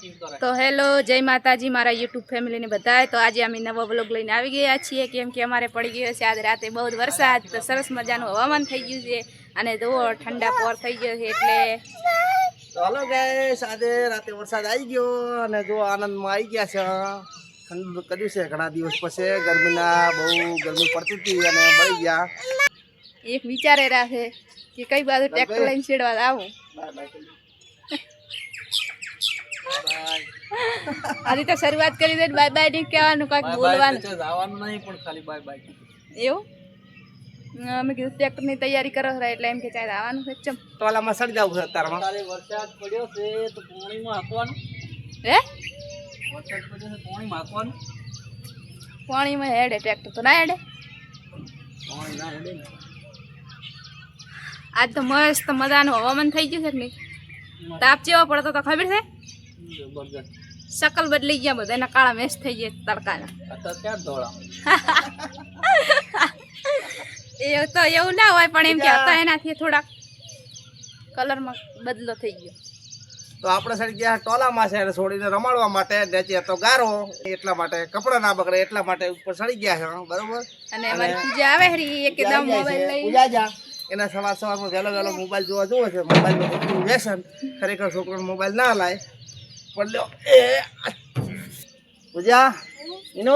तो हेलो जय माताजी मारा यूट्यूब फैमिली ने बताया। तो आज अमे नवा व्लॉग लईने આવી ગયા છીએ કેમ કે અમારે પડી ગયો છે આજ રાતે બહુ વરસાદ। તો સરસ મજાનું હવામાન થઈ ગયું છે અને જો ઠંડા પોર થઈ ગયો છે એટલે તો હાલો ગાઈસ આજે રાતે વરસાદ આવી ગયો અને જો આનંદમાં આવી ગયા છે। ઠંડુ કર્યું છે ઘણા દિવસ પછી ગરમીના બહુ ગરમી પડતી હતી અને બળી ગયા। એક વિચારે રાખે કે કઈ બાજુ ટ્રેક્ટર લઈને છેડવા આવું। आज तो शुरुआत करी दे बाय बाय नहीं कहवानुं काक बोलवानुं જવાનું નહીં પણ ખાલી બાય બાય એવું અમે કીધું ટ્રેક્ટર ની તૈયારી કરો છો એટલે એમ કે ચાલ આવવાનું છે ચમ ટોલામાં સડી જાવ છે તારમાં કાલે વરસાદ પડ્યો છે તો પાણીમાં હાંકવાનું હે વરસાદ પડ્યો છે પાણીમાં હાંકવાનું પાણી में हेडे ट्रेक्टर तो ना हेडे પાણી ના હેડે ને आज तो मस्त मजाનું હવામાન થઈ ગયું છે કે નહીં તાપ જેવો પડતો તો ખબર છે જબરજસ્ત શકલ બદલી ગયા બધાના કાળા મેસ થઈ ગયા તડકાના અત્યારે ક્યાં ધોળા એ તો એવું ના હોય પણ એમ કે હતા એનાથી થોડાક કલરમાં બદલો થઈ ગયો। તો આપણે સડી ગયા ટોલામાં છે છોડીને રમાડવા માટે નીચે તો ગારો એટલા માટે કપડા ના બગડે એટલા માટે ઉપર સડી ગયા છે બરોબર। અને અમારી પૂજા આવે હરી એકદમ મોબાઈલ લઈ પૂજા જા એના સવારમાં વહેલો મોબાઈલ જોવા જોવે છે મોબાઈલનું એટલું વ્યસન ખરેખર છોકરાનો મોબાઈલ ના લાય પણ લ્યો એ પૂજા ઇનો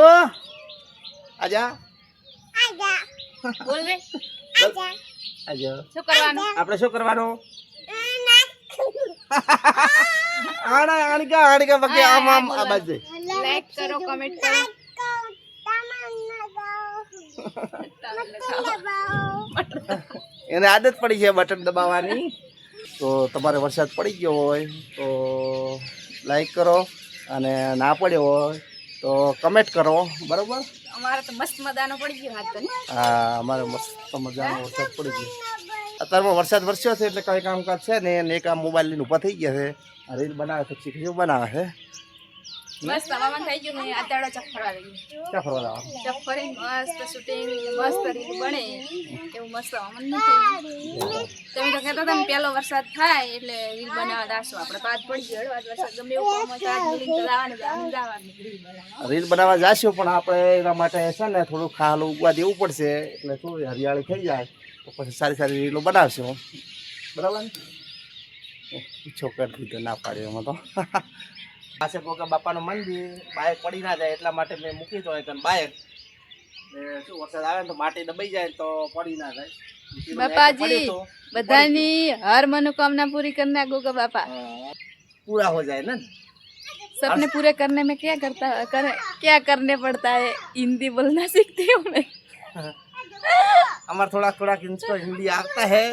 આજા બોલ રે આજા શું કરવાનું આપણે શું કરવાનું આણકા બકે આમ આ બાજુ લાઈક કરો કમેન્ટ કરો એને આદત પડી છે બટન દબાવવાની। તો તમારે વરસાદ પડી ગયો હોય તો લાઈક કરો અને ના પડ્યો હોય તો કમેન્ટ કરો બરોબર। અમારે તો મસ્ત મજાનો પડી ગયો હાથ તો ને હા અમારે મસ્ત મજાનો વરસાદ પડી ગયો। અત્યારમાં વરસાદ વરસ્યો છે એટલે કઈ કામકાજ છે ને અને એક આ મોબાઈલ લઈને ઊભા થઈ ગયા છે રીલ બનાવે છે શીખી બનાવે છે મસ્ત હવામાન થઈ ગયું ને આદાડો ચક ફરવા લઈ ક્યાં ફરવા જવાનું ચક ફરી મસ્ત શૂટિંગ મસ્ત રીલ બને એવું મસ્ત હવામાન નહીં થઈ તમે તો કહેતા હતા ને પહેલો વરસાદ થાય એટલે રીલ બનાવવા દાશું આપણે તો આજ પડી ગયો આજ વરસાદ ગમે એવું કામ હોય તો આજ મિલિંગ તો જવાનું રીલ બનાવવા રીલ બનાવવા જાશું પણ આપણે એના માટે છે ને થોડું ખાલું ઉગવા દેવું પડશે એટલે થોડી હરિયાળી થઈ જાય તો પછી સારી સારી રીલો બનાવશું બરાબર ને પૂછો કરી દીધો ના પાડ્યો એમાં તો પાસે ગોગા બાપાનું મંદિર બાઇક પડી ના જાય એટલા માટે મેં મૂકી તો એક બાઇક શું વરસાદ આવે ને તો માટી દબાઈ જાય તો પડી ના જાય બાપાજી બધાની હર मनोकामना पूरी करना गोगा बापा पूरा हो जाए ना सपने पूरे करने में क्या करने पड़ता है हिंदी बोलना सीखती हूँ मैं हमारा थोड़ा इनको हिंदी आता है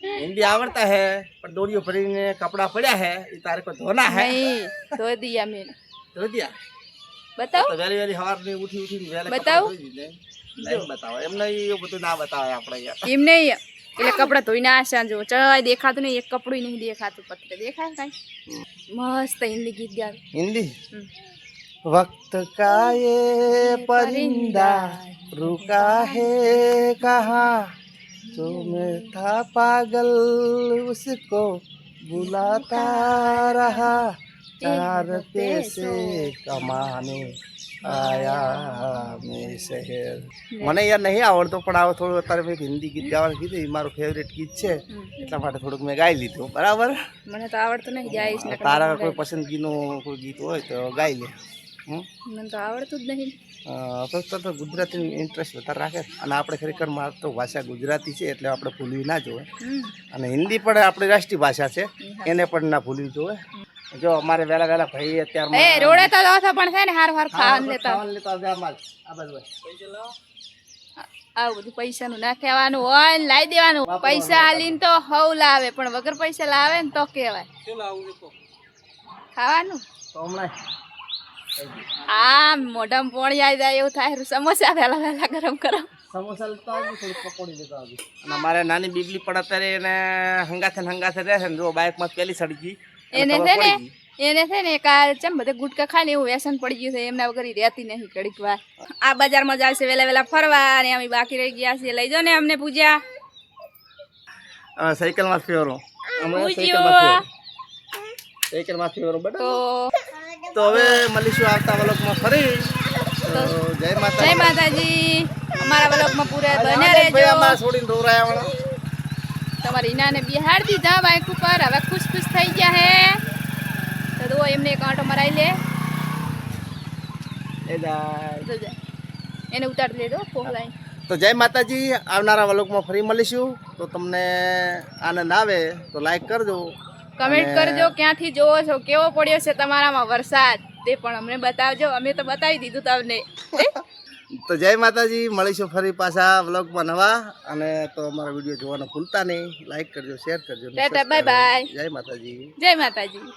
हिंदी आवड़ता है पर डोरियों भरी ने कपड़ा पड़ा है ये तारे को धोना है नहीं धो दिया मैंने धो दिया बताओ तो वेरी हवार में उठी वेले बताओ नहीं बताओ एम नहीं ये બધું ના બતાવે આપણે યાર એમ નહીં એટલે કપડા ધોઈને આશા જો ચાય દેખાતું નહીં એક કપડું નહીં દેખાતું પત્રે દેખાય કાઈ મસ્ત હિન્દી ગીત ગાવ हिंदी वक्त का ये परिंदा रुका है कहाँ जो मैं था पागल उसको बुलाता रहा 4 पैसे कमाने आया मैं शहर મને યાર નહીં આવડતો પણ આવો થોડું અત્યારે મેં હિન્દી ગીત ગાવાનું કીધું એ મારું ફેવરેટ ગીત છે એટલા માટે થોડુંક મેં ગાઈ લીધું બરાબર। મને તો આવડતું નહીં ગાઈશ ને તારા કોઈ પસંદગીનું કોઈ ગીત હોય તો ગાઈ લે મને તો આવડતું જ નહીં તો ગુજરાતી ઇન્ટરેસ્ટ વધારે રાખે અને આપણે ખરેખર માર તો ભાષા ગુજરાતી છે એટલે આપણે ભૂલવી ના જોઈએ અને હિન્દી પણ આપણી રાષ્ટ્રીય ભાષા છે એને પણ ના ભૂલવી જોઈએ। જો અમારે વેલા ભાઈ અત્યારે એ રોડે તો દોથો પણ છે ને હાર ખાવાનું લેતા આ બાજુ આવું બધું પૈસાનું ના કહેવાનું હોય ને લાવી દેવાનું પૈસા હાલીને તો હવ લાવે પણ વગર પૈસા લાવે ને તો કહેવાય શું લાવું છે ખાવાનું તો હમણાં આ મોઢામાં પોણી આવી જાય એવું થાય સમોસા વહેલા ગરમ ગરમ સમોસા લેતા આવજો થોડું પકોડી લેતા આવજો અને અમારે નાની બીબલી પણ અત્યારે એને હંગાથે રહે છે ને જો બાઇકમાં પેલી સડી ગઈ એને છે ને કાલ ચમ બધા ગુટકા ખાય ને એવું વ્યસન પડી ગયું છે એમના વગર રહેતી નહીં ઘડીક વાર આ બજારમાં જાય છે વેલા ફરવા અને અમે બાકી રહી ગયા છીએ લઈ જાઓ ને અમને પૂજા સાયકલમાં ફેરો પૂજ્યો એક માફી બરોબર તો તો હવે મળીશું આવતા વ્લોગમાં ફરી તો જય માતા જય માતાજી. અમારા વ્લોગમાં પૂરા બન્યા ભાઈ રહેજો. અમારા છોડીને રોરાયા વાળા તમારી ઈનાને બિહાર દીધા બાઈક ઉપર, હવે ખુશ ખુશ થઈ ગયા હે. તો દો એમને એક આંટો મરાઈ લે. એ જાય તો જા. એને ઉતારી લેજો પોહલાઈ. તો જય માતાજી. આવનારા વ્લોગમાં ફરી મળીશું. તો તમને આનંદ આવે તો લાઈક કરજો, કમેન્ટ કરજો ક્યાંથી જોવો છો, કેવો પડ્યો છે તમારામાં વરસાદ તે પણ અમને બતાવજો. અમે તો બતાવી દીધું તમને. તો જય માતાજી. મળીશું ફરી પાછા વ્લોગમાં નવા. અને તો અમારા વિડીયો જોવાનું ભૂલતા નહીં. લાઈક કરજો, શેર કરજો, ટાટા બાય બાય. જય માતાજી. જય માતાજી.